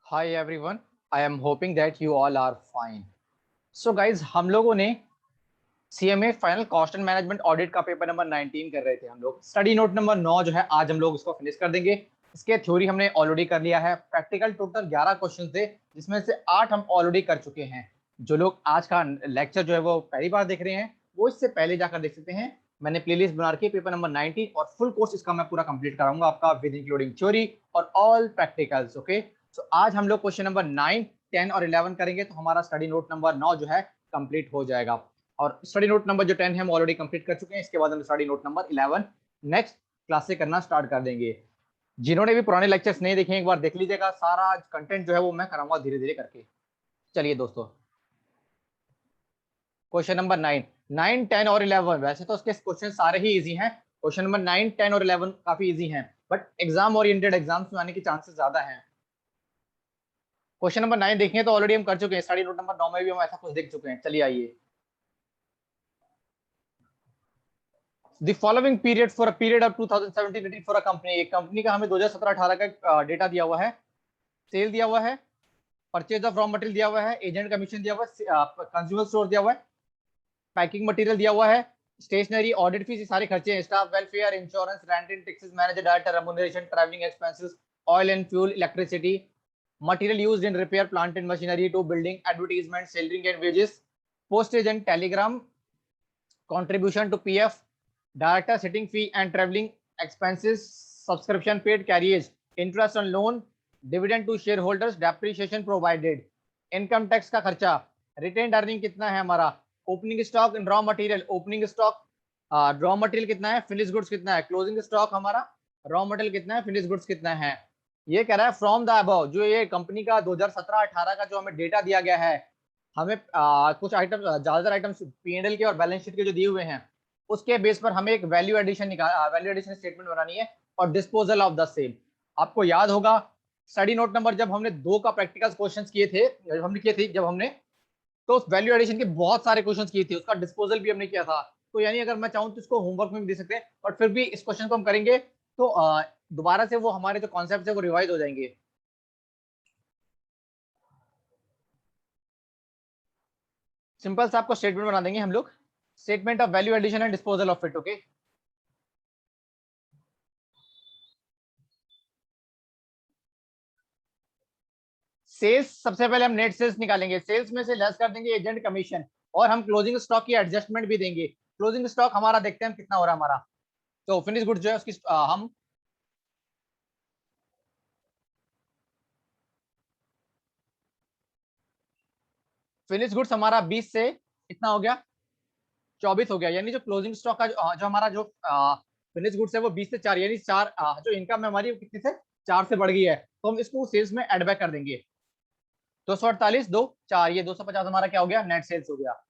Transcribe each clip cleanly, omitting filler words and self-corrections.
Hi everyone, I am hoping that you all are fine. So guys, हम लोगों ने CMA final cost and management audit का paper number 19 कर रहे थे। हम लोग स्टडी नोट नंबर 9 जो है आज हम लोग उसको फिनिश कर देंगे। इसके थ्योरी हमने ऑलरेडी कर लिया है। प्रैक्टिकल टोटल 11 क्वेश्चन थे जिसमें से 8 हम ऑलरेडी कर चुके हैं। जो लोग आज का लेक्चर जो है वो पहली बार देख रहे हैं वो इससे पहले जाकर देख सकते हैं। मैंने प्लेलिस्ट बना रखी है पेपर नंबर 19 और फुल कोर्स इसका मैं पूरा कंप्लीट कराऊंगा आपका विद इंक्लूडिंग थ्योरी और ऑल प्रैक्टिकल्स। ओके, सो आज हम लोग क्वेश्चन नंबर 9, 10 और 11 करेंगे तो हमारा स्टडी नोट नंबर 9 जो है कंप्लीट हो जाएगा। और स्टडी नोट नंबर जो 10 है हम ऑलरेडी कंप्लीट कर चुके हैं। इसके बाद हम study note number 11 next class से करना स्टार्ट कर देंगे। जिन्होंने भी पुराने लेक्चर्स नहीं देखे एक बार देख लीजिएगा। सारा कंटेंट जो है वो मैं कराऊंगा धीरे धीरे करके। चलिए दोस्तों, क्वेश्चन नंबर 9, 9, 10 और 11 वैसे तो उसके क्वेश्चन सारे ही इजी हैं। क्वेश्चन नंबर 9, 10 और 11 काफी इजी हैं, बट एग्जाम ओरिएंटेड एग्जाम्स में आने के चांसेस ज्यादा हैं। क्वेश्चन नंबर 9 देखें तो ऑलरेडी हम कर चुके हैं। स्टडी नोट नंबर 9 में भी हम ऐसा कुछ देख चुके हैं। चलिए आइए। The following period for a period of 2017-18 for a company, एक कंपनी का हमें 2017-18 का डेटा दिया हुआ है। सेल दिया हुआ है, परचेज ऑफ रॉ मटेरियल दिया हुआ है, एजेंट कमीशन दिया हुआ है, कंज्यूमर स्टोर दिया हुआ है, पैकिंग मटेरियल दिया हुआ है, स्टेशनरी, ऑडिट फीस, सारे खर्चे हैं, staff welfare, insurance, rent and taxes, manager director remuneration, travelling expenses, oil and fuel, electricity, material used in repair plant and machinery to building, advertisement, salary and wages, postage and telegram, contribution to PF, director sitting fee and traveling expenses, subscription paid, carriage, interest on loan, dividend to shareholders, depreciation provided, income tax का खर्चा, retained earning कितना है हमारा, opening stock in raw material, opening stock raw material कितना है, finished goods कितना है, closing stock हमारा raw material कितना है, finished goods कितना है। ये कह रहा है फ्रॉम द अबव, जो ये कंपनी का 2017-18 का जो हमें डेटा दिया गया है, हमें कुछ आइटम, ज्यादातर आइटम्स P&L के और बैलेंस शीट के जो दिए हुए हैं उसके बेस पर हमें एक value addition value addition statement बनानी है और डिस्पोजल ऑफ द सेम। आपको याद होगा स्टडी नोट नंबर जब हमने 2 का प्रैक्टिकल क्वेश्चंस किए थे, जब हमने तो उस वैल्यू एडिशन के बहुत सारे क्वेश्चंस किए थे, उसका डिस्पोजल भी हमने किया था। तो यानी अगर मैं चाहूँ तो इसको होमवर्क में भी दे सकते हैं, बट फिर भी इस क्वेश्चन को हम करेंगे तो दोबारा से वो हमारे जो कॉन्सेप्ट है वो रिवाइज हो जाएंगे। सिंपल सा आपको स्टेटमेंट बना देंगे हम लोग, statement of value addition and disposal of it. Okay, sales सबसे पहले हम नेट सेल्स निकालेंगे, सेल्स में से लेस कर देंगे एजेंट कमीशन और हम क्लोजिंग स्टॉक की एडजस्टमेंट भी देंगे। क्लोजिंग स्टॉक हमारा देखते हैं हम कितना हो रहा है हमारा। तो फिनिश गुड जो है उसकी हम फिनिश गुड्स हमारा 20 से कितना हो गया, 24 हो गया। यानी जो क्लोजिंग स्टॉक का जो हमारा जो फिनिश गुड्स है वो 20 से 4, यानी 4 जो इनकम है हमारी कितनी से 4 से बढ़ गई है, तो हम इसको सेल्स में एड बैक कर देंगे। 248 2 4, ये 250 हमारा क्या हो गया, नेट सेल्स हो गया।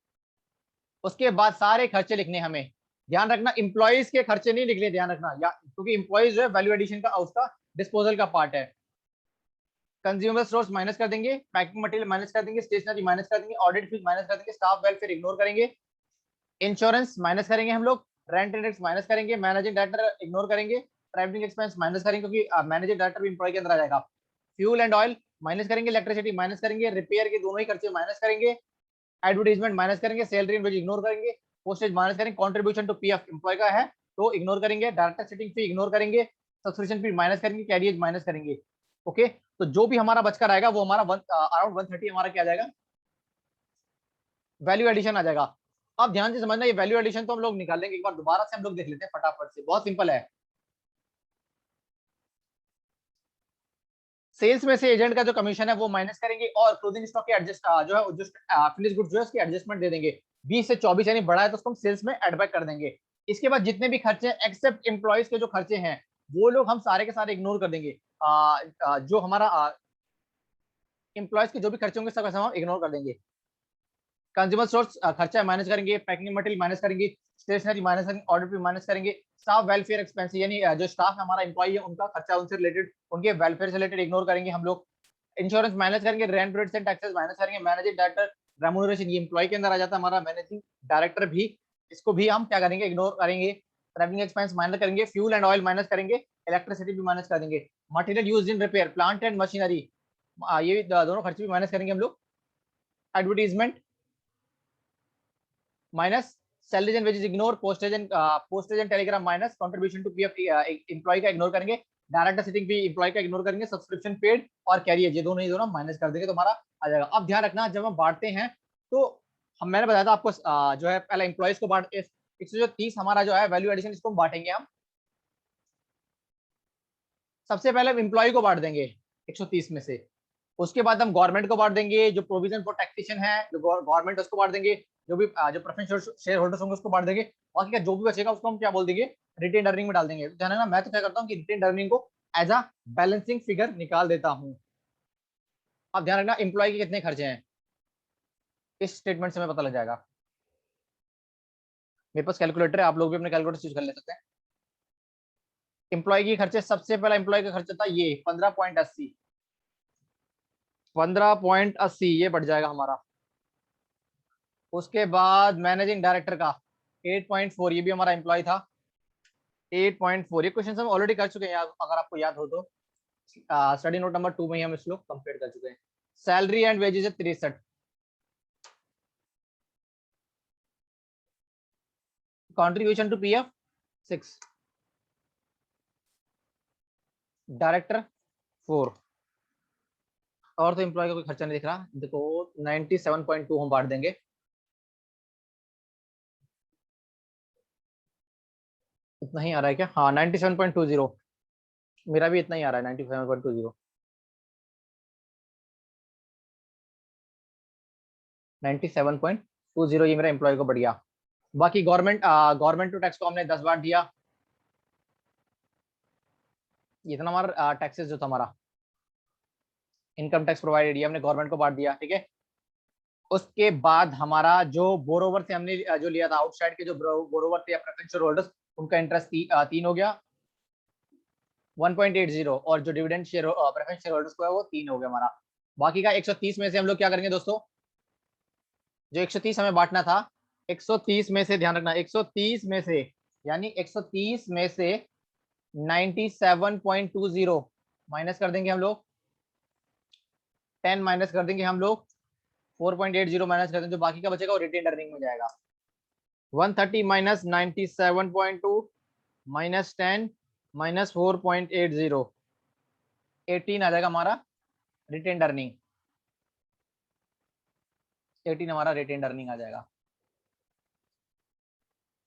उसके बाद सारे खर्चे लिखने हमें, ध्यान रखना इंप्लॉइज के खर्चे नहीं निकले, ध्यान रखना या क्योंकि इंप्लॉइज जो है वैल्यू एडिशन का उसका डिस्पोजल का पार्ट है। कंज्यूमर स्टोर्स माइनस कर देंगे, पैकिंग मटेरियल माइनस कर देंगे, स्टेशनरी माइनस कर देंगे, ऑडिट फीस माइनस कर देंगे, स्टाफ वेलफेयर इग्नोर करेंगे, इंश्योरेंस माइनस करेंगे हम लोग, रेंट इंडेक्स माइनस करेंगे, मैनेजिंग डायरेक्टर इग्नोर करेंगे, ट्रैवलिंग एक्सपेंस माइनस करेंगे क्योंकि मैनेजिंग डायरेक्टर भी इंप्लॉय के अंदर आ जाएगा, फ्यूल एंड ऑयल माइनस करेंगे, इलेक्ट्रिसिटी माइनस करेंगे, रिपेयर के दोनों ही खर्चे माइनस करेंगे, एडवर्टाइजमेंट माइनस करेंगे, सैलरी एंड वेज इग्नोर करेंगे, पोस्टेज माइनस करेंगे, कंट्रीब्यूशन टू पीएफ एम्प्लॉय का है तो इग्नोर करेंगे, डायरेक्टर सिटिंग फी इग्नोर करेंगे, सब्सक्रिप्शन फी माइनस करेंगे, कैरियज माइनस करेंगे। ओके, तो जो भी हमारा बचकर आएगा वो हमारा अराउंड 130 हमारा क्या आ जाएगा, वैल्यू एडिशन आ जाएगा। अब ध्यान से समझना, ये वैल्यू एडिशन तो हम लोग निकाल लेंगे, एक बार दोबारा से हम लोग देख लेते हैं फटाफट से, बहुत सिंपल है। सेल्स में से एजेंट का जो कमीशन है वो माइनस करेंगे और क्लोजिंग स्टॉक के एडजस्ट जो है फिनिश गुड्स जो है उसकी एडजस्टमेंट दे देंगे। 20 से 24 यानी बड़ा है तो उसको हम सेल्स में एड बैक कर देंगे। इसके बाद जितने भी खर्चे एक्सेप्ट एम्प्लॉइज के जो खर्चे हैं वो लोग हम सारे के सारे इग्नोर कर देंगे। जो हमारा एम्प्लॉइज के जो भी खर्चे होंगे सब हम इग्नोर कर देंगे। कंज्यूमर स्टोर्स खर्चा माइनस करेंगे, पैकिंग मटेरियल माइनस करेंगे, स्टेशनरी माइनस करेंगे, ऑडिट भी माइनस करेंगे, स्टाफ वेलफेयर एक्सपेंस यानी जो स्टाफ है हमारा एम्प्लॉई है उनका खर्चा उनसे रिलेटेड उनके वेलफेयर से रिलेटेड इग्नोर करेंगे हम लोग। इंश्योरेंस माइनस करेंगे, rent rates and taxes minus करेंगे, मैनेजिंग डायरेक्टर रेम्यूनरेशन ये एम्प्लॉय के अंदर आ जाता है हमारा मैनेजिंग डायरेक्टर भी, इसको भी हम क्या करेंगे, इग्नोर करेंगे। ट्रैवलिंग एक्सपेंस माइनस करेंगे, फ्यूल एंड ऑयल माइनस करेंगे, इलेक्ट्रिसिटी भी माइनस कर देंगे, material used in repair plant and machinery ये दोनों खर्चे भी माइनस करेंगे हम लोग। Advertisement minus salaries and wages ignore, postage and telegram minus, contribution to PF employ का इग्नोर करेंगे, डायरेक्टर सिटिंग फी एम्प्लॉय का इग्नोर करेंगे, सब्सक्रिप्शन पेड और कैरियर ये दोनों ही दोनों माइनस कर देंगे तो हमारा आ जाएगा। अब ध्यान रखना जब हम बांटते हैं तो हम मैंने बताया था आपको जो है पहले एम्प्लॉयज को बांट 130 हमारा जो है वैल्यू एडिशन इसको हम बांटेंगे हम। सबसे पहले हम एम्प्लॉय को बांट देंगे 130 में से, उसके बाद हम गवर्नमेंट को बांट देंगे, जो प्रोविजन फॉर टैक्सेशन है जो गवर्नमेंट उसको बांट देंगे, जो भी जो प्रेफरेंशियल शेयर होल्डर्स होंगे उसको बांट देंगे, बाकी का जो भी बचेगा उसको हम क्या बोल देंगे, रिटेन अर्निंग में डाल देंगे। ध्यान रखना मैं तो क्या करता हूँ कि रिटेन अर्निंग को एज अ बैलेंसिंग फिगर निकाल देता हूँ। अब ध्यान रखना एम्प्लॉय के कितने खर्चे हैं इस स्टेटमेंट से हमें पता लग जाएगा। मेरे पास कैलकुलेटर है, आप लोग भी अपने कैलकुलेटर यूज कर ले सकते हैं। एम्प्लॉय की खर्चे, सबसे पहला एम्प्लॉय का खर्चा था ये 15.80, 15.80 ये बढ़ जाएगा हमारा। उसके बाद मैनेजिंग डायरेक्टर का 8.4, ये भी हमारा एम्प्लॉय था 8.4। ये क्वेश्चन हम ऑलरेडी कर चुके हैं अगर आपको याद हो तो, स्टडी नोट नंबर 2 में ही हम इसको कंप्लीट कर चुके हैं। सैलरी एंड वेजेस है 63, कंट्रीब्यूशन टू पीएफ 6, डायरेक्टर 4, और तो एम्प्लॉय का कोई खर्चा नहीं दिख रहा। देखो 97.2 हम बांट देंगे, इतना ही आ रहा है क्या? हाँ 97.20, मेरा भी इतना ही आ रहा है 97.20, 97.20 ये मेरा एम्प्लॉय को बढ़ गया। बाकी गवर्नमेंट टू टैक्स को हमने 10 बार दिया, इतना हमारा टैक्सेस जो था हमारा इनकम टैक्स प्रोवाइडेड ये हमने गवर्नमेंट को बांट दिया, ठीक है। उसके बाद हमारा जो बोरोवर से हमने जो लिया था आउटसाइड के जो बोरोवर थे या प्रेफरेंशियल होल्डर्स, उनका इंटरेस्ट 3 हो गया 1.80, और जो dividend share preference share holders को है वो 3 हो गया हमारा। बाकी का 130 में से हम लोग क्या करेंगे दोस्तों, जो 130 हमें बांटना था 130 में से, ध्यान रखना 130 में से, यानी 130 में से 97.20 माइनस कर देंगे हम लोग, 10 माइनस कर देंगे हम लोग, 4.80 माइनस कर देंगे, जो बाकी का बचेगा वो रिटेन अर्निंग में जाएगा। 130 माइनस 97.2 माइनस 10 माइनस 4.80, 18 आ जाएगा हमारा रिटेन अर्निंग, 18 हमारा रिटेन अर्निंग आ जाएगा।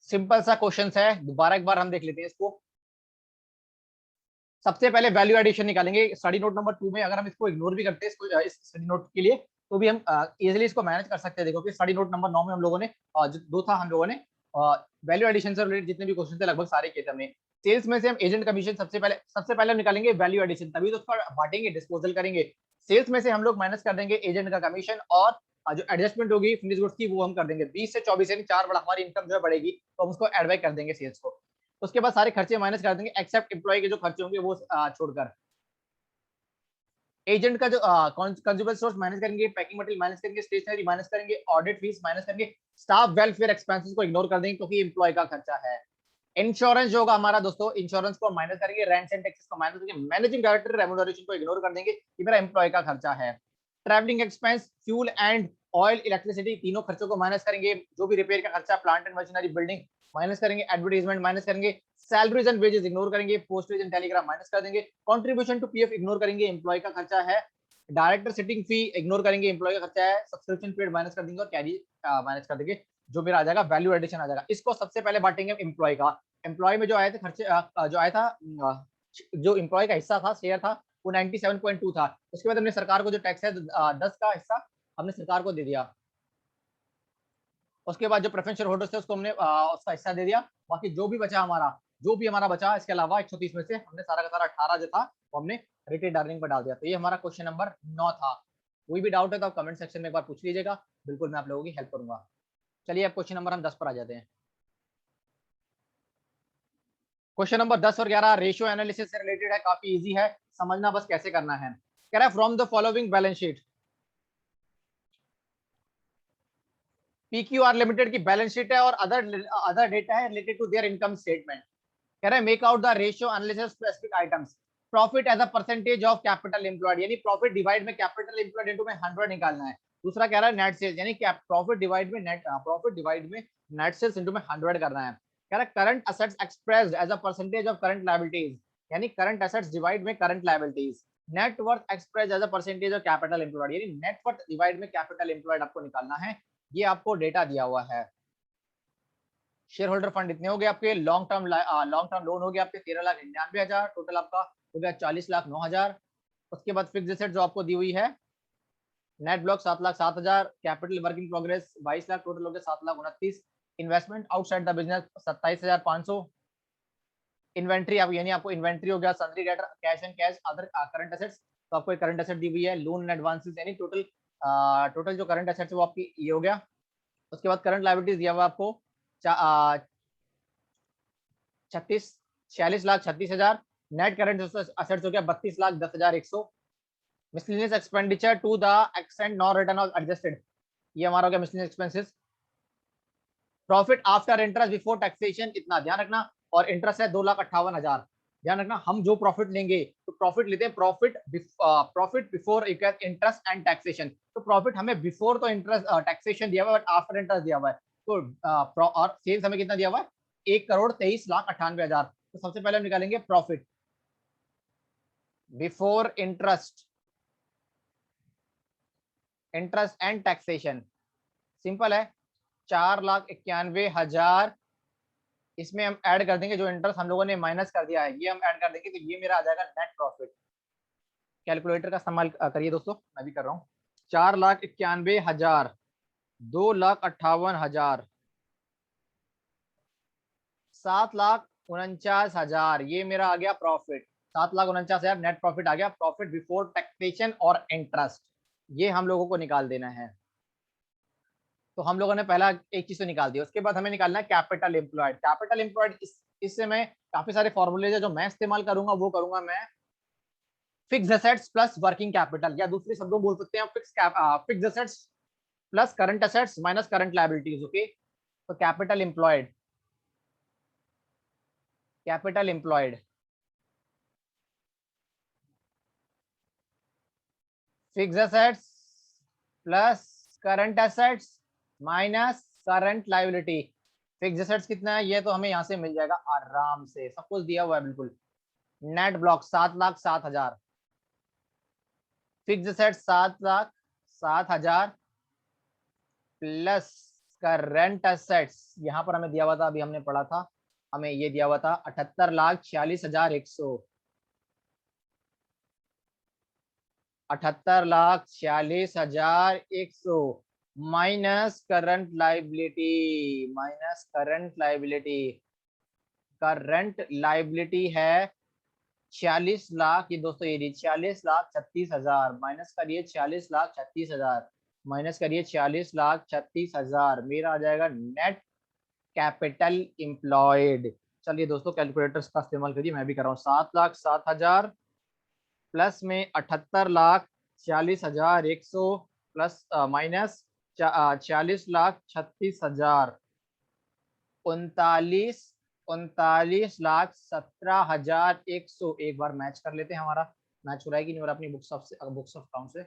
सिंपल सा क्वेश्चन है, दोबारा एक बार हम देख लेते हैं इसको। सबसे पहले वैल्यू एडिशन निकालेंगे स्टडी नोट नंबर 2 में। अगर हम इसको इग्नोर भी करते हैं इसको इस स्टडी नोट के लिए तो भी हम इजीली इसको मैनेज कर सकते हैं। देखो कि स्टडी नोट नंबर 9 में हम लोगों ने जो 2 था हम लोगों ने वैल्यू एडिशन से रिलेटेड जितने भी क्वेश्चन थे लगभग सारे किए थे हमने। सेल्स में से हम एजेंट कमीशन सबसे पहले हम निकालेंगे वैल्यू एडिशन, तभी तो उसका बांटेंगे डिस्पोजल करेंगे। सेल्स में से हम लोग माइनस कर देंगे एजेंट का कमीशन, और जो एडजस्टमेंट होगी फिनिश गुड्स की वो हम कर देंगे 20 से 24, यानी 4 बड़ा हमारी इनकम जो है बढ़ेगी तो हम उसको एड बैक कर देंगे सेल्स को। उसके बाद सारे खर्चे माइनस कर देंगे एक्सेप्ट एम्प्लॉय के जो खर्चे होंगे वो छोड़कर। एजेंट का जो कंज्यूमर सोर्स माइनस करेंगे, पैकिंग मटेरियल माइनस करेंगे, स्टेशनरी माइनस करेंगे, ऑडिट फीस माइनस करेंगे, स्टाफ वेलफेयर एक्सपेंसेस को इग्नोर कर देंगे क्योंकि एम्प्लॉय का खर्चा है। इंश्योरेंस जो होगा हमारा दोस्तों, इंश्योरेंस को माइनस करेंगे, रेंट्स एंड टैक्सेस को माइनस करेंगे, मैनेजिंग डायरेक्टर रेम्यूनरेशन को इग्नोर कर देंगे कि मेरा एम्प्लॉय का खर्चा है। Travelling expense, fuel and oil, electricity, तीनों खर्चों को माइनस करेंगे। जो भी रिपेयर का खर्चा, plant and machinery, building minus करेंगे, एडवर्टाइजमेंट माइनस करेंगे, सैलरीज एंड वेजेस इग्नोर करेंगे, पोस्टेज एंड टेलीग्राम माइनस कर देंगे, कंट्रीब्यूशन टू पीएफ इग्नोर करेंगे, एम्प्लॉय का खर्चा है, डायरेक्टर सिटिंग फी इग्नोर करेंगे, एम्प्लॉय का खर्चा है, सब्सक्रिप्शन पेड माइनस कर देंगे और कैरी माइनस कर देंगे, जो मेरा आ जाएगा वैल्यू एडिशन आ जाएगा। इसको सबसे पहले बांटेंगे एम्प्लॉय का। एम्प्लॉय में जो आए थे खर्चे जो आया था जो एम्प्लॉय का हिस्सा था, शेयर था, वो 97.2 था। उसके बाद हमने सरकार को जो टैक्स है 10 का हिस्सा हमने सरकार को दे दिया। उसके बाद जो प्रेफरेंशियल होल्डर्स थे उसको हमने उसका हिस्सा दे दिया। बाकी जो भी हमारा बचा इसके अलावा 130 में से हमने सारा का सारा 18 जो था वो हमने रिटेन अर्निंग पर डाल दिया। तो ये हमारा क्वेश्चन नंबर 9 था। कोई भी डाउट है तो आप कमेंट सेक्शन में एक बार पूछ लीजिएगा, बिल्कुल मैं आप लोगों की हेल्प करूंगा। चलिए अब क्वेश्चन नंबर हम 10 पर आ जाते हैं। क्वेश्चन नंबर 10 और 11 रेशियो एनालिसिस से रिलेटेड है, काफी इजी है, समझना बस कैसे करना है। कह रहा है from the following balance sheet, PQR limited की बैलेंस शीट है और अदर डेटा है related to their income statement. कह रहा है make out the ratio analysis specific items. Profit as a percentage of capital employed, यानी प्रॉफिट डिवाइड में capital employed into में 100 निकालना है। दूसरा कह रहा है नेट सेल्स, यानी प्रॉफिट डिवाइड में नेट सेल्स इनटू में 100 करना है। कह रहा है current assets expressed as a percentage of current liabilities, यानी करंट असेट्स डिवाइड में current liabilities. Net worth expressed as a percentage of capital employed, यानी नेट वर्थ डिवाइड में कैपिटल एम्प्लॉयड आपको निकालना है। ये आपको डेटा दिया हुआ है। शेयर होल्डर फंड इतने हो गए आपके। लॉन्ग टर्म लोन हो गया आपके 13,99,000, टोटल आपका हो गया 40,09,000। उसके बाद फिक्स एसेट जो आपको दी हुई है, net block 7,07,000, capital working progress 22 lakh, total हो गया 7,29,000। Investment outside the business 27,500। Inventory आप यानी आपको इन्वेंट्री हो गया, sundry debtor, cash and cash, other current assets, तो आपको एक करंट एसेट दी हुई है, लोन एंड एडवांसेस, यानी टोटल जो करंट एसेट्स है वो आपकी ये हो गया। उसके बाद करंट लायबिलिटीज दिया हुआ आपको 46,36,36,30,000। नेट करंट असेट्स हो गया 32,10,100। Miscellaneous expenditure to the extent not written off adjusted, ये हमारा हो गया miscellaneous expenses. Profit after interest before taxation, इतना ध्यान रखना, और इंटरेस्ट है 2,58,000। ध्यान रखना, हम जो प्रॉफिट लेंगे तो प्रॉफिट लेते हैं profit before interest and taxation. तो प्रॉफिट हमें बिफोर तो इंटरेस्ट टैक्सेशन दिया हुआ है, बट आफ्टर इंटरेस्ट दिया हुआ है। तो और सेल्स हमें कितना दिया हुआ है, 1,23,98,000। तो सबसे पहले हम निकालेंगे profit before interest and taxation. Simple है, 4,91,000, इसमें हम ऐड कर देंगे जो इंटरेस्ट हम लोगों ने माइनस कर दिया है, ये हम ऐड कर देंगे, तो ये मेरा आ जाएगा नेट प्रॉफिट। कैलकुलेटर का इस्तेमाल करिए दोस्तों, मैं भी कर रहा हूँ। 4,91,000, 2,58,000, 7,49,000, ये मेरा आ गया प्रॉफिट। 7,49,000 नेट प्रॉफिट आ गया, प्रॉफिट बिफोर टैक्सेशन और इंटरेस्ट, ये हम लोगों को निकाल देना है। तो हम लोगों ने पहला एक चीज तो निकाल दिया। उसके बाद हमें निकालना है कैपिटल एम्प्लॉयड। कैपिटल एम्प्लॉयड इससे मैं काफी सारे फॉर्मूले जो मैं इस्तेमाल करूंगा वो करूंगा मैं fix assets plus working capital, या दूसरे शब्दों बोल सकते हैं fix assets plus current assets minus current liabilities. Okay, तो capital employed fix assets plus current assets minus current liability. Fix assets कितना है, ये तो हमें यहाँ से मिल जाएगा आराम से, सब कुछ दिया हुआ है बिल्कुल। Net block 7,07,000, fix assets 7,07,000 plus current assets, यहाँ पर हमें दिया हुआ था, अभी हमने पढ़ा था, हमें ये दिया हुआ था 78,46,100, 78,46,100 माइनस करंट लाइबिलिटी है 46 लाख। ये दोस्तों ये 46,36,000 माइनस करिए 46,36,000 माइनस करिए 46,36,000, मेरा आ जाएगा नेट कैपिटल एम्प्लॉयड। चलिए दोस्तों कैलकुलेटर्स का इस्तेमाल करिए, मैं भी कर रहा हूँ। 7,07,000 प्लस में 78,46,100 प्लस माइनस 46,36,000, 39,17,100। एक बार मैच कर लेते हैं, हमारा मैच हो रहा है कि नहीं हो रहा अपनी बुक्स ऑफ अकाउंट से।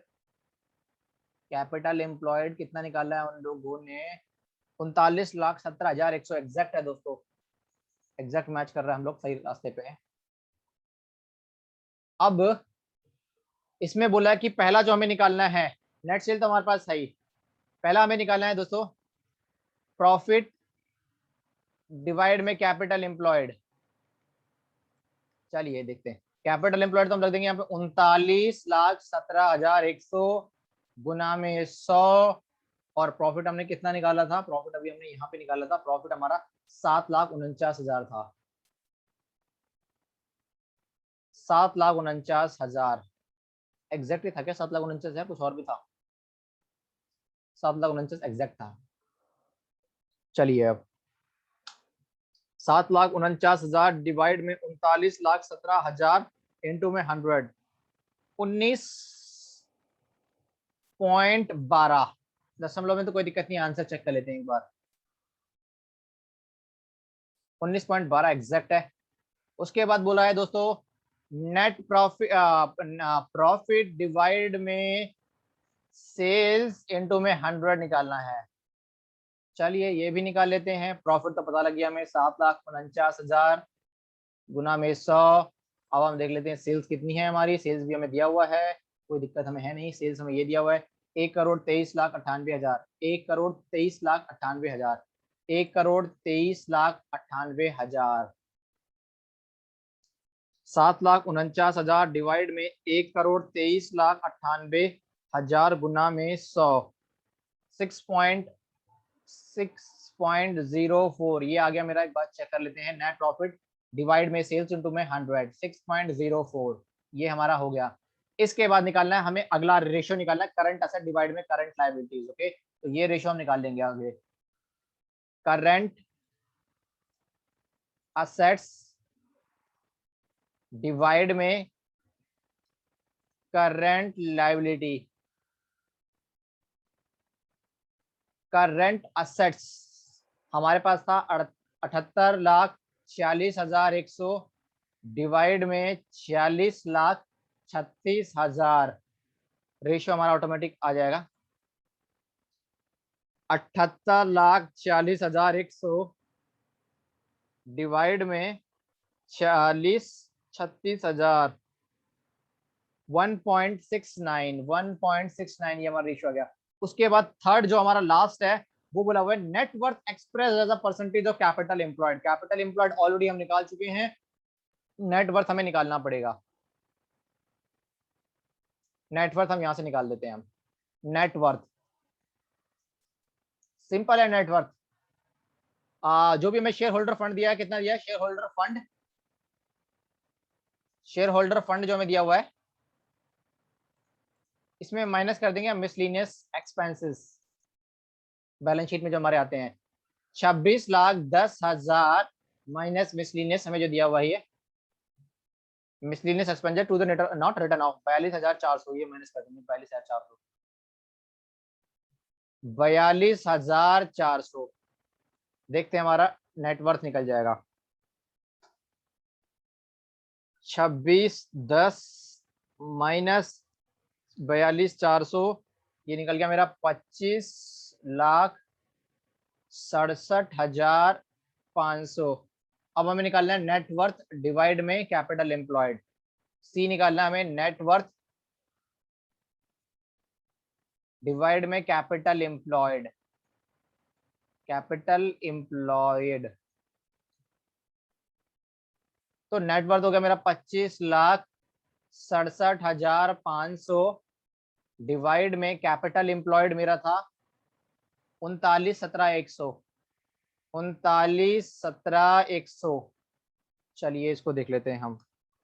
कैपिटल एम्प्लॉयड कितना निकाला है उन लोगों ने, 39,17,100 एग्जैक्ट है दोस्तों, एग्जैक्ट मैच कर रहा है, हम लोग सही रास्ते पे हैं। अब इसमें बोला है कि पहला जो हमें निकालना है, नेट सेल तो हमारे पास सही, पहला हमें निकालना है दोस्तों प्रॉफिट डिवाइड में कैपिटल एम्प्लॉयड। चलिए देखते हैं, कैपिटल एम्प्लॉयड तो हम रख देंगे यहाँ पे 39,17,100 गुना में 100, और प्रॉफिट हमने कितना निकाला था, प्रॉफिट अभी हमने यहाँ पे निकाला था, प्रॉफिट हमारा 7,49,000 था, 7,49,000 एग्जैक्टली था क्या, 7,49,000 कुछ और भी था, 7,49,000 एग्जैक्ट था। चलिए अब 7,49,000 डिवाइड में 39,17,000 इंटू में 100, 19.12 दशमलव में तो कोई दिक्कत नहीं, आंसर चेक कर लेते हैं एक बार। 19.12 एग्जैक्ट है। उसके बाद बोला है दोस्तों नेट प्रॉफिट प्रॉफिट डिवाइड में सेल्स इनटू में 100 निकालना है। चलिए ये भी निकाल लेते हैं। प्रॉफिट तो पता लग गया हमें 7,49,000 गुना में 100। अब हम देख लेते हैं सेल्स कितनी है हमारी। सेल्स भी हमें दिया हुआ है, कोई दिक्कत हमें है नहीं। सेल्स हमें ये दिया हुआ है 1,23,98,000, 1,23,98,000, 1,23,98,000। 7,49,000 डिवाइड में 1,23,98,000 गुना में 100, 6.04 ये आ गया मेरा। एक बार चेक कर लेते हैं। नेट प्रॉफिट डिवाइड में सेल्स इनटू में 100, 6.04 ये हमारा हो गया। इसके बाद निकालना है हमें अगला रेशियो निकालना है, करंट असेट डिवाइड में करंट लायबिलिटीज। ओके, तो ये रेशियो हम निकाल लेंगे आगे। करंट असेट्स डिवाइड में करंट लायबिलिटी। करंट असेट्स हमारे पास था 78,46,100 डिवाइड में 46,36,000। रेशियो हमारा ऑटोमेटिक आ जाएगा 78,46,100 डिवाइड में 46,36,000, 1.69 ये हमारा रेशियो आ गया। उसके बाद थर्ड जो हमारा लास्ट है वो बोला हुआ है net worth express as a percentage of capital employed. Capital employed already हम निकाल चुके हैं, नेट वर्थ हमें निकालना पड़ेगा। नेट वर्थ हम यहां से निकाल देते हैं। हम नेट वर्थ सिंपल है। नेट वर्थ जो भी हमें शेयर होल्डर फंड दिया है, कितना दिया है share holder fund? Share holder fund जो हमें दिया हुआ है इसमें माइनस कर देंगे मिसलिनियस एक्सपेंसेस। बैलेंस शीट में जो हमारे आते हैं 26,10,000 माइनस मिसलिनियस हमें जो दिया हुआ है miscellaneous expenditure to the not written off 42,400 ये माइनस कर देंगे। 42,400, 42,400 देखते हैं हमारा नेटवर्थ निकल जाएगा। 26,10 माइनस 42,400 ये निकल गया मेरा 25,67,500। अब हमें निकालना है नेटवर्थ डिवाइड में कैपिटल एम्प्लॉयड। सी निकालना है हमें नेटवर्थ डिवाइड में कैपिटल एम्प्लॉयड। कैपिटल एम्प्लॉयड तो नेटवर्थ हो गया मेरा 25,67,500 डिवाइड में कैपिटल एम्प्लॉयड मेरा था 39,17,100, 39,17,100। चलिए इसको देख लेते हैं हम।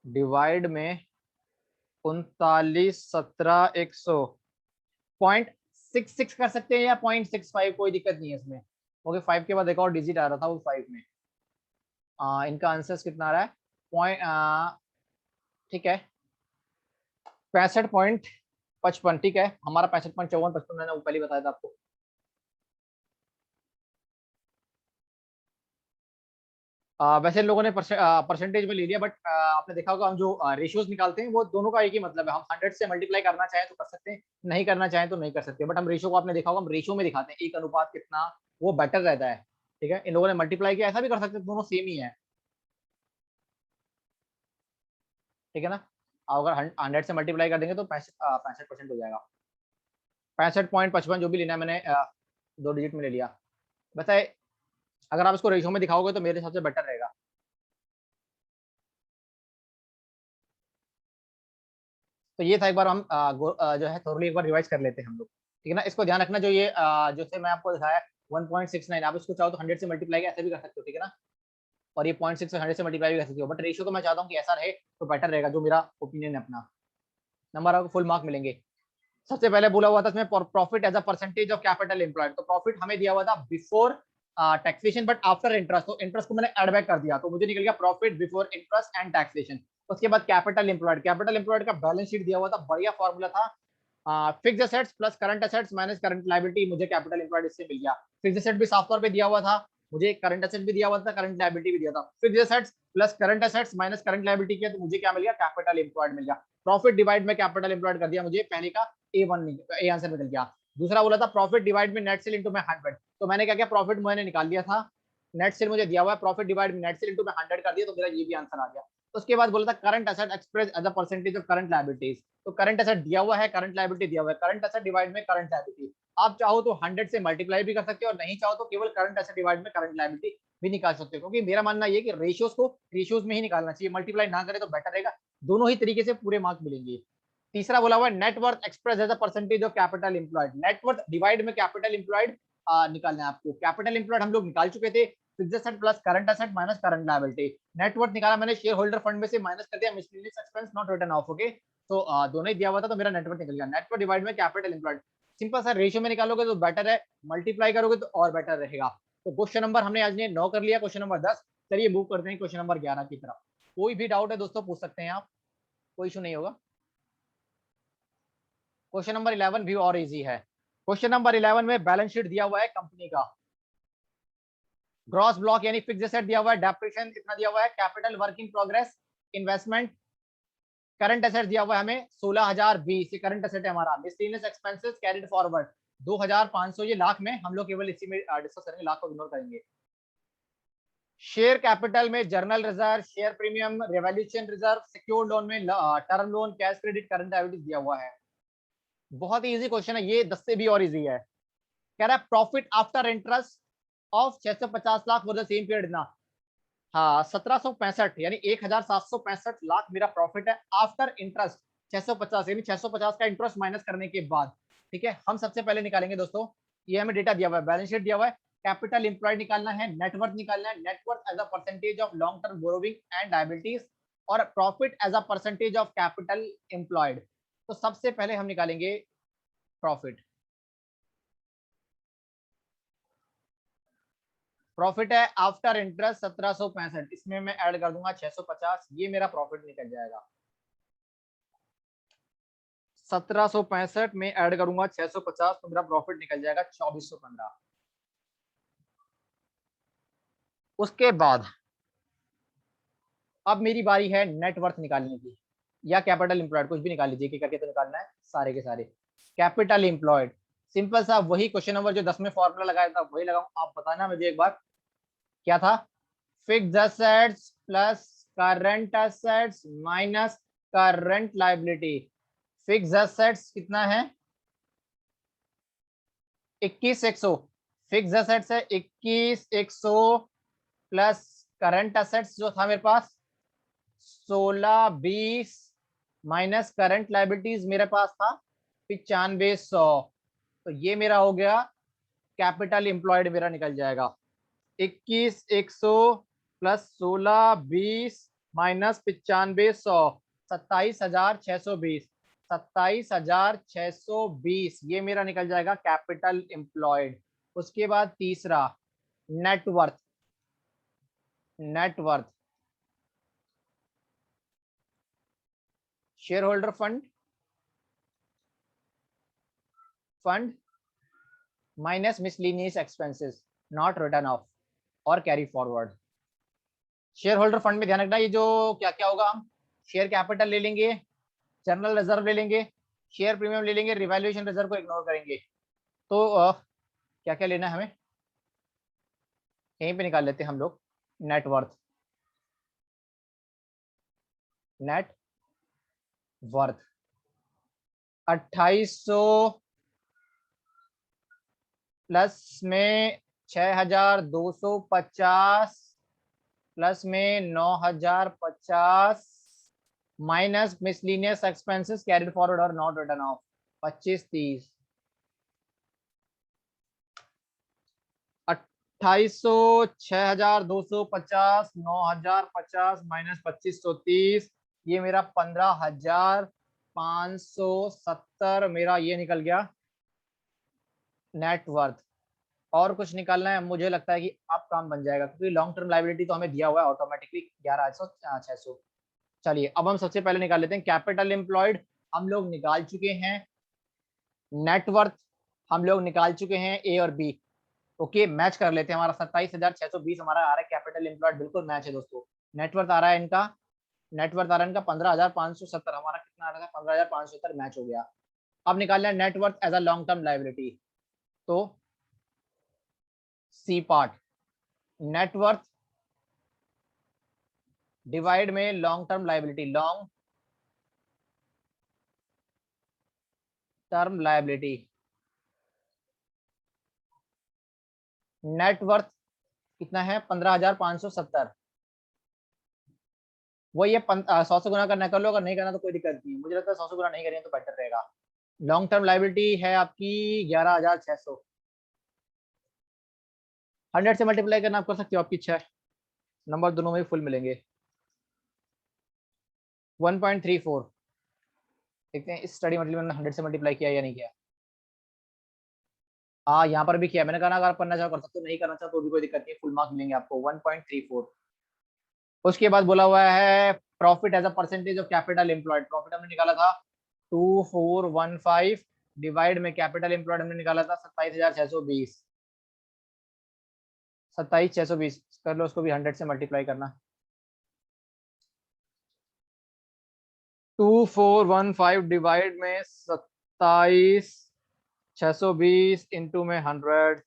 डिवाइड में 39,17,100 0.66 कर सकते हैं या 0.65, कोई दिक्कत नहीं है इसमें। ओके 5 के बाद एक और डिजिट आ रहा था वो 5 में। इनका आंसर कितना आ रहा है? ठीक है 65.55। ठीक है हमारा 65.54-55 मैंने वो पहले बताया था आपको। वैसे लोगों ने परसेंटेज में ले लिया, बट आपने देखा होगा हम जो रेशियोज निकालते हैं वो दोनों का एक ही मतलब है। हम 100 से मल्टीप्लाई करना चाहें तो कर सकते हैं, नहीं करना चाहें तो नहीं कर सकते। बट हम रेशियो को आपने देखा होगा हम रेशियो में दिखाते हैं, एक अनुपात कितना, वो बेटर रहता है। ठीक है इन लोगों ने मल्टीप्लाई किया, ऐसा भी कर सकते हैं, दोनों सेम ही है। ठीक है ना। अगर 100 से मल्टीप्लाई कर देंगे तो 65% हो जाएगा। 65.55 जो भी लेना है मैंने 2 डिजिट में ले लिया। वैसे अगर आप इसको रेशियो में दिखाओगे तो मेरे हिसाब से बेटर रहेगा। तो ये था, एक बार हम जो है थोड़ी एक बार रिवाइज कर लेते हैं हम लोग। ठीक है ना। इसको ध्यान रखना, जो ये जैसे मैं आपको दिखाया 1.69, आप इसको चाहो तो 100 से मल्टीप्लाई ऐसे भी कर सकते हो। ठीक है ना। और ये 0.6 100 से मल्टीप्लाई भी कर सकते हो, बट रेशियो तो मैं चाहता हूँ कि ऐसा रहे तो बेटर रहेगा, जो मेरा ओपिनियन है अपना। नंबर आपको फुल मार्क मिलेंगे। सबसे पहले बोला हुआ था इसमें profit as a percentage of capital employed. तो प्रॉफिट हमें दिया हुआ था before taxation but after interest, तो इंटरेस्ट को मैंने एड बैक कर दिया तो मुझे निकल गया profit before interest and taxation. उसके बाद कैपिटल एम्प्लॉयड, कैपिटल एम्प्लॉयड का बैलेंस शीट दिया हुआ था, बढ़िया फॉर्मूला था। Fix assets plus current assets minus current liability, मुझे कैपिटल एम्प्लॉयड इससे मिल गया। फिक्स असेट भी साफ तौर पे दिया हुआ था मुझे, करंट असेट भी दिया हुआ था, करंट लायबिलिटी भी दिया था। Fix assets plus current assets minus current liability किया तो मुझे क्या मिल गया, कैपिटल एम्प्लॉयड मिल गया। प्रॉफिट डिवाइड में कैपिटल एम्प्लॉयड कर दिया, मुझे पहले का ए आंसर निकल गया। दूसरा बोला था प्रॉफिट डिवाइड में नेट सेल इनटू में 100, तो मैंने क्या किया, प्रॉफिट मैंने निकाल लिया था, नेट सेल मुझे दिया हुआ है, प्रॉफिट डिवाइड में नेट सेल इनटू में 100 कर दिया, तो मेरा ये भी आंसर आ गया। उसके बाद बोला था current asset express as a percentage of current liabilities, तो करंट एसेट दिया हुआ है, करंट लायबिलिटी दिया हुआ है, करंट एसेट डिवाइड में करंट लायबिलिटी, आप चाहो तो 100 से मल्टीप्लाई भी कर सकते हो और नहीं चाहो तो केवल करंट एसेट डिवाइड में करंट लायबिलिटी भी निकाल सकते हो, क्योंकि मेरा मानना ये कि रेशियोज को रेशियोज में ही निकालना चाहिए, मल्टीप्लाई ना करे तो बेटर रहेगा, दोनों ही तरीके से पूरे मार्क्स मिलेंगे। तीसरा बोला हुआ net worth express as a percentage of capital employed, net worth divide में कैपिटल एम्प्लॉयड निकालना है आपको। कैपिटल एम्प्लॉयड हम लोग निकाल चुके थे, fixed asset plus current asset minus current liability. Net worth निकाला मैंने शेयर होल्डर फंड में से, माइनस कर दिया miscellaneous expense not written off, okay. तो दोनों ही दिया हुआ था, तो मेरा नेटवर्थ निकल गया। नेटवर्थ डिवाइड में कैपिटल एम्प्लॉयड, सिंपल सा रेशियो में निकालोगे तो बेटर है, मल्टीप्लाई करोगे तो और बेटर रहेगा। तो क्वेश्चन नंबर हमने आज ने 9 कर लिया, क्वेश्चन नंबर 10। चलिए मूव करते हैं क्वेश्चन नंबर 11 की तरफ। कोई भी डाउट है दोस्तों पूछ सकते हैं आप, कोई इशू नहीं होगा। क्वेश्चन नंबर 11 भी और इजी है। क्वेश्चन नंबर 11 में बैलेंस शीट दिया हुआ है कंपनी का, ग्रॉस ब्लॉक यानी फिक्स्ड एसेट दिया हुआ है, डेप्रिसिएशन इतना दिया हुआ है, capital work in progress, investment, current asset दिया हुआ है हमें 16020, ये करंट एसेट है हमारा। मिसलेनियस एक्सपेंसेस कैरिड फॉरवर्ड 2500, ये लाख में, हम लोग केवल इसी में डिस्कस करेंगे, लाख को इग्नोर करेंगे। शेयर कैपिटल में general reserve, share premium, revolution reserve, secure loan में term loan, cash credit, current liabilities दिया हुआ है। बहुत ही इजी क्वेश्चन है ये, 10 से भी और इजी है। कह रहा है profit after interest of 650 lakh for the same period ना, हाँ 1765 यानी 1765 लाख मेरा प्रॉफिट है आफ्टर इंटरेस्ट, 650 यानी 650 का इंटरेस्ट माइनस करने के बाद। ठीक है, हम सबसे पहले निकालेंगे दोस्तों, ये हमें डेटा दिया हुआ है, बैलेंस शीट दिया हुआ है, कैपिटल एम्प्लॉयड निकालना है, नेटवर्थ निकालना है, net worth as a percentage of long term borrowing and liabilities, और profit as a percentage of capital employed. तो सबसे पहले हम निकालेंगे प्रॉफिट। प्रॉफिट है आफ्टर इंटरेस्ट 1765, इसमें मैं ऐड कर दूंगा 650, ये मेरा प्रॉफिट निकल जाएगा। 1765 में ऐड करूंगा 650, तो मेरा प्रॉफिट निकल जाएगा 2415। उसके बाद अब मेरी बारी है नेटवर्थ निकालने की, या कैपिटल एम्प्लॉयड, कुछ भी निकाल लीजिए, कि करके तो निकालना है सारे के सारे। कैपिटल एम्प्लॉयड सिंपल सा वही क्वेश्चन नंबर जो 10 में फॉर्मूला लगाया था वही लगाऊं, आप बताना मुझे एक बार क्या था। Fixed assets plus current assets minus current liability. Fixed assets कितना है, 21100, फिक्स्ड एसेट्स है 21100 प्लस करंट एसेट्स जो था मेरे पास 1620 माइनस करंट लायबिलिटीज मेरे पास था 9500, तो ये मेरा हो गया कैपिटल एम्प्लॉयड, मेरा निकल जाएगा 21100 प्लस 1620 माइनस 9500, 27620, 27620 ये मेरा निकल जाएगा कैपिटल एम्प्लॉयड। उसके बाद तीसरा net worth, net worth share holder fund, fund minus miscellaneous expenses not written off और carry forward. Share holder fund में ध्यान रखना, ये जो क्या क्या होगा, हम शेयर कैपिटल ले लेंगे, जनरल रिजर्व ले लेंगे, शेयर प्रीमियम ले लेंगे, रिवैल्यूएशन रिजर्व को इग्नोर करेंगे। तो क्या क्या लेना है हमें, यहीं पे निकाल लेते हैं हम लोग। नेटवर्थ, नेट वर्थ 2800 प्लस में 6250 प्लस में 9050 minus miscellaneous expenses carried forward और नॉट रिटर्न ऑफ 2530, 2800 6250 9050 माइनस 2530, ये मेरा 15570 मेरा ये निकल गया नेटवर्थ। और कुछ निकालना है, मुझे लगता है कि अब काम बन जाएगा, क्योंकि लॉन्ग टर्म लायबिलिटी तो हमें दिया हुआ है ऑटोमेटिकली 11800 600। चलिए अब हम सबसे पहले निकाल लेते हैं कैपिटल एम्प्लॉयड, हम लोग निकाल चुके हैं, नेटवर्थ हम लोग निकाल चुके हैं, ए और बी। ओके मैच कर लेते हैं, हमारा 27620 हमारा आ रहा है, कैपिटल एम्प्लॉयड बिल्कुल मैच है दोस्तों। नेटवर्थ आ रहा है इनका, नेटवर्थ आ रहा है इनका 15,570, हमारा कितना आ रहा था 15,570, मैच हो गया। अब निकालना है net worth as a long term liability, तो सी पार्ट, नेटवर्थ डिवाइड में long term liability, long term liability, net worth कितना है 15,570, वही है 100 से गुना करना कर लो, अगर नहीं करना तो कोई दिक्कत नहीं है, मुझे लगता है 100 से गुना नहीं करेंगे तो बेटर रहेगा। लॉन्ग टर्म लाइबिलिटी है आपकी 11,600, 100 से मल्टीप्लाई करना आप कर सकते हो, आपकी इच्छा है, नंबर दोनों में फुल मिलेंगे। 1.34, देखते हैं इस स्टडी मटेरियल में 100 से मल्टीप्लाई किया या नहीं किया। हाँ यहाँ पर भी किया, मैंने कहा अगर करना चाहो कर सकते हो, नहीं करना चाहो तो भी कोई दिक्कत नहीं है, फुल मार्क्स मिलेंगे आपको 1.34। उसके बाद बोला हुआ है profit as a percentage of capital employed, profit हमने निकाला था 2415 डिवाइड में कैपिटल एम्प्लॉयड हमने निकाला था 27,620, 27,620 कर लो, उसको भी 100 से मल्टीप्लाई करना। 2415 डिवाइड में 27,620 इंटू में 100,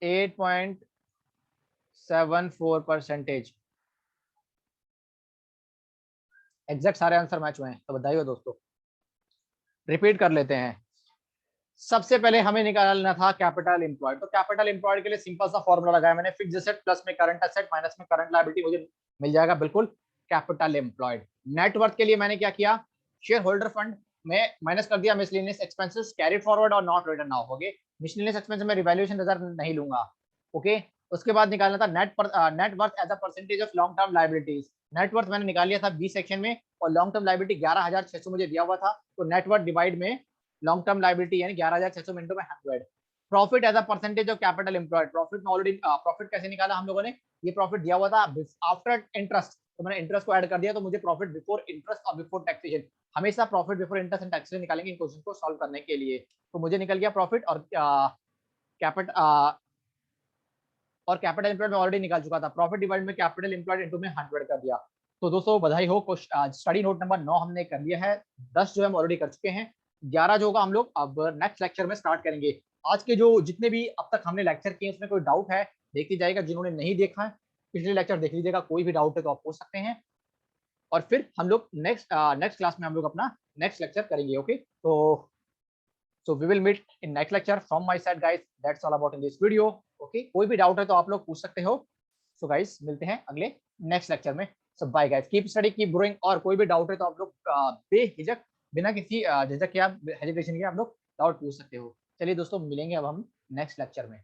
8.74%। एग्जैक्ट सारे आंसर मैच हुए हैं, तो बधाई हो दोस्तों। रिपीट कर लेते हैं। सबसे पहले हमें निकालना था कैपिटल एम्प्लॉयड, तो कैपिटल एम्प्लॉयड के लिए सिंपल सा फॉर्मूला लगाया मैंने, फिक्स्ड एसेट प्लस में करंट एसेट माइनस में करंट लायबिलिटी, मुझे मिल जाएगा बिल्कुल कैपिटल एम्प्लॉयड। नेटवर्थ के लिए मैंने क्या किया, शेयर होल्डर फंड में माइनस कर दिया मिसलेनियस एक्सपेंसेस कैरी फॉरवर्ड और नॉट रिटर्न नाउ, हो गए मिसलेनियस एक्सपेंसेस में रिवैल्यूएशन रिजर्व नहीं लूंगा। ओके, उसके बाद निकालना था net worth as a percentage of long term liabilities, net worth मैंने निकाल लिया था बी सेक्शन में, और लॉन्ग टर्म लायबिलिटी 11,600 मुझे दिया हुआ था, तो नेटवर्थ डिवाइड में लॉन्ग टर्म लायबिलिटी यानी 11,600 मिनटों में 100। Profit as a percentage of capital employed, profit में ऑलरेडी प्रॉफिट कैसे निकाला हम लोगों ने, ये प्रॉफिट दिया हुआ था आफ्टर इंटरेस्ट, तो मैंने इंटरेस्ट को ऐड कर दिया, तो मुझे प्रॉफिट बिफोर इंटरेस्ट और बिफोर टैक्सेशन, हमेशा profit before interest and taxation निकालेंगे इन क्वेश्चन को सॉल्व करने के लिए। तो मुझे निकल गया प्रॉफिट, और कैपिटल एम्प्लॉयड में ऑलरेडी निकाल चुका था, प्रॉफिट डिवाइड में कैपिटल एम्प्लॉयड इनटू में 100 कर दिया। तो दोस्तों बधाई हो, स्टडी नोट नंबर 9 हमने कर लिया है, 10 जो हम ऑलरेडी कर चुके हैं, 11 जो होगा हम लोग अब नेक्स्ट लेक्चर में स्टार्ट करेंगे। आज के जो जितने भी अब तक हमने लेक्चर किए उसमें कोई डाउट है देख लीजिएगा, जिन्होंने नहीं देखा है पिछले लेक्चर देख लीजिएगा, कोई भी डाउट है तो आप पूछ सकते हैं, और फिर हम लोग नेक्स्ट क्लास में हम लोग अपना नेक्स्ट लेक्चर करेंगे। ओके, तो so we will meet in next lecture from my side guys, that's all about in this video। okay, कोई भी डाउट है तो आप लोग पूछ सकते हो। so guys मिलते हैं अगले नेक्स्ट लेक्चर में। so bye guys, keep study keep growing, और कोई भी डाउट है तो आप लोग बेहिचक बिना किसी झिझक के आप हेजिटेशन के आप लोग डाउट पूछ सकते हो। चलिए दोस्तों मिलेंगे अब हम नेक्स्ट लेक्चर में।